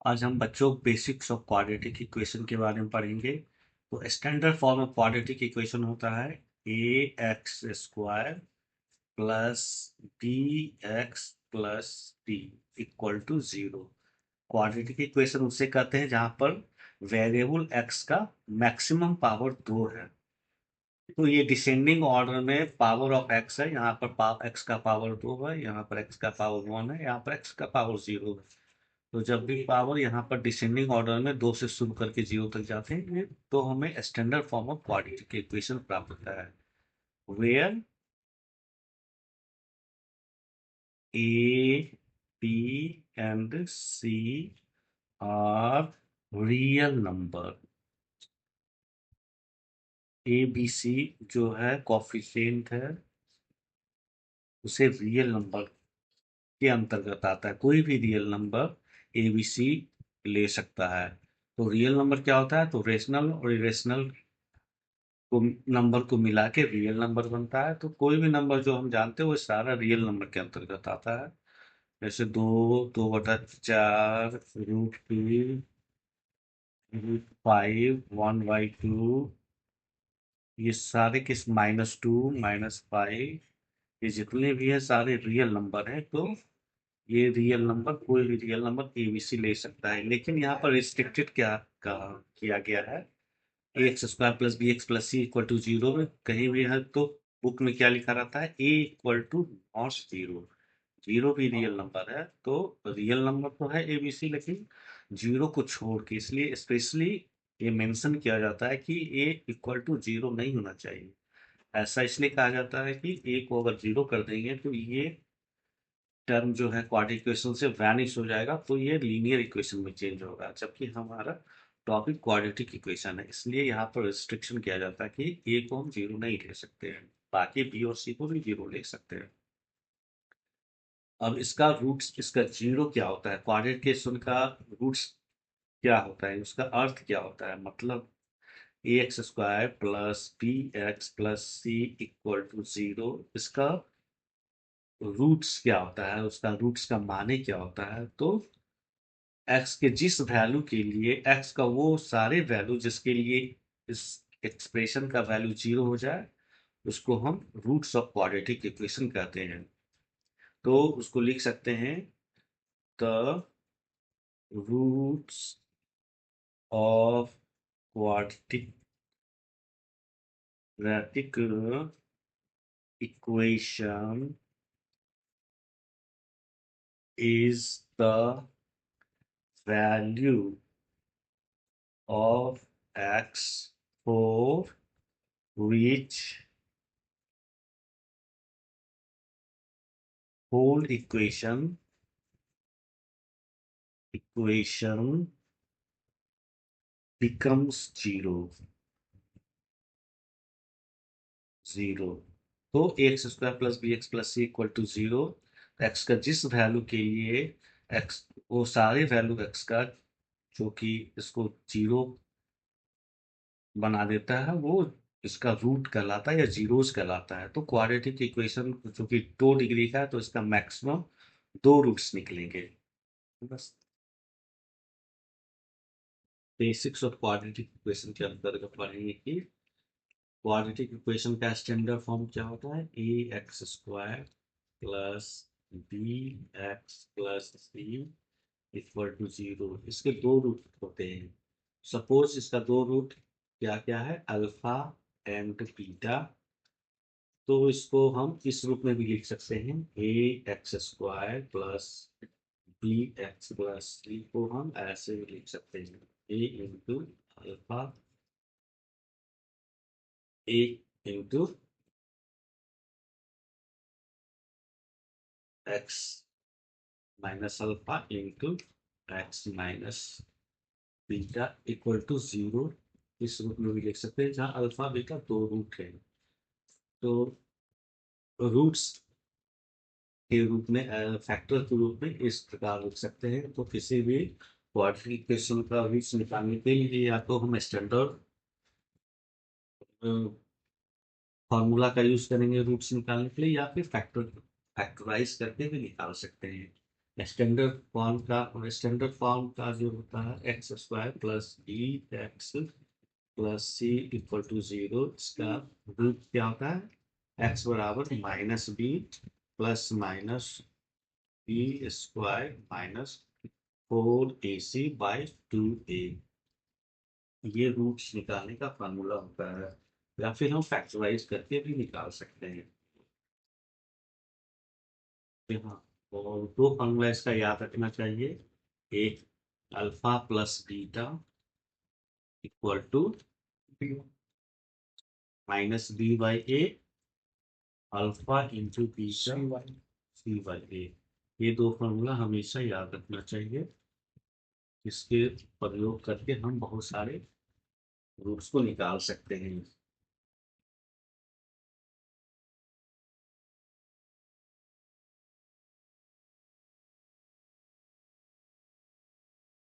आज हम बच्चों बेसिक्स ऑफ क्वाड्रेटिक इक्वेशन के बारे में पढ़ेंगे। तो standard form of quadratic equation होता है A X square plus B x plus D equal to zero. Quadratic equation उसे कहते हैं जहां पर वेरिएबल एक्स का मैक्सिमम पावर 2 है। तो ये डिसेंडिंग ऑर्डर में पावर ऑफ एक्स है। यहाँ पर एक्स का पावर 2 है, यहाँ पर एक्स का पावर 1 है, यहाँ पर एक्स का पावर 0 है। तो जब भी पावर यहाँ पर डिसेंडिंग ऑर्डर में 2 से शुरू करके 0 तक जाते हैं तो हमें standard form of quadratic equation प्राप्त होता है। Where a b and c are real number. A b c जो है कॉफिशिएंट है, उसे रियल नंबर के अंतर्गत आता है। कोई भी real number a b c ले सकता है। तो रियल नंबर क्या होता है? तो रेशनल और इरेशनल को नंबर को मिला के रियल नंबर बनता है। तो कोई भी नंबर जो हम जानते हैं वो सारा रियल नंबर के अंतर्गत आता है। जैसे 2, 2/4, √2, √5, 1/2, ये सारे किस -2, -5, ये जितने भी है सारे रियल नंबर हैं। तो ये रियल नंबर, कोई भी रियल नंबर एबीसी ले सकता है। लेकिन यहाँ पर रिस्ट्रिक्टेड क्या कहा किया गया है? X square plus B x plus C equal to zero में कहीं भी है तो बुक में क्या लिखा रहता है? A equal to not zero. Zero भी रियल नंबर है। तो रियल नंबर तो है एबीसी, लेकिन जीरो को छोड़ के, इसलिए स्पेशली ये मेंशन किया जाता है कि ए इक्वल टू जीरो नहीं होना चाहिए। ऐसा इसलिए कहा जाता है कि ए को अगर जीरो कर देंगे तो ये टर्म जो है क्वाड्रेटिक इक्वेशन से वैनिश हो जाएगा, तो ये लीनियर इक्वेशन में चेंज होगा। जबकि हमारा टॉपिक क्वाड्रेटिक इक्वेशन है, इसलिए यहाँ पर रिस्ट्रिक्शन किया जाता है कि ए को हम जीरो नहीं ले सकते हैं, बाकी बी और सी को भी जीरो ले सकते हैं। अब इसका रूट्स, इसका जीरो क्या होता है? क्वाड्रेटिक इक्वेशन का रूट्स क्या होता है, उसका अर्थ क्या होता है? मतलब A X square plus B x plus C equal to zero, इसका रूट्स क्या होता है, उसका रूट्स का माने क्या होता है? तो एक्स के जिस वैल्यू के लिए, एक्स का वो सारे वैल्यू जिसके लिए इस एक्सप्रेशन का वैल्यू जीरो हो जाए, उसको हम रूट्स ऑफ क्वाड्रेटिक इक्वेशन कहते हैं। तो उसको लिख सकते हैं the roots of quadratic equation is the value of X for which whole equation becomes zero. तो X square plus B x plus C equal to zero. X का जिस वैल्यू के लिए, एक्स वो सारे वैल्यू एक्स का जो कि इसको जीरो बना देता है, वो इसका रूट कहलाता है या जीरोस कहलाता है। तो क्वाड्रेटिक इक्वेशन जो कि 2 डिग्री का है, तो इसका मैक्सिमम 2 रूट्स निकलेंगे। बस बेसिक्स ऑफ क्वाड्रेटिक इक्वेशन के अंतर्गत पढ़ेंगे कि क्वाड्रेटिक इक्वेशन का स्टैंडर्ड फॉर्म क्या होता है? A X square plus B x plus C equal to zero. इसके 2 रूट होते हैं। सपोज इसका 2 रूट क्या क्या है? Alpha and beta. तो इसको हम इस रूप में भी लिख सकते हैं, A X square plus B x plus C को हम ऐसे भी लिख सकते हैं, A into alpha, A into X minus alpha into X minus beta equal to zero. इस रूप में भी लिख सकते हैं जहाँ अल्फा बीटा 2 रूट है। तो रूट्स के रूप में, फैक्टर के रूप में इस प्रकार लिख सकते हैं। तो किसी भी क्वाड्रेटिक इक्वेशन का रूट्स निकालने के लिए या तो हम स्टैंडर्ड फॉर्मूला का यूज करेंगे रूट्स निकालने के लिए, या फिर फैक्टराइज करके भी निकाल सकते हैं। स्टैंडर्ड फॉर्म का जो होता है x square plus B x plus C equal to 0, इसका रूट क्या होता है? एक्स बराबर minus b plus minus b square minus 4ac/2a। ये रूट्स निकालने का फार्मूला होता है, या फिर हम फैक्टराइज करके भी निकाल सकते हैं। हाँ, और दो फार्मूला इसका याद रखना चाहिए। एक alpha plus beta equal to minus b/a alpha into beta c/a। ये दो फार्मूला हमेशा याद रखना चाहिए। इसके प्रयोग करके हम बहुत सारे रूट्स को निकाल सकते हैं।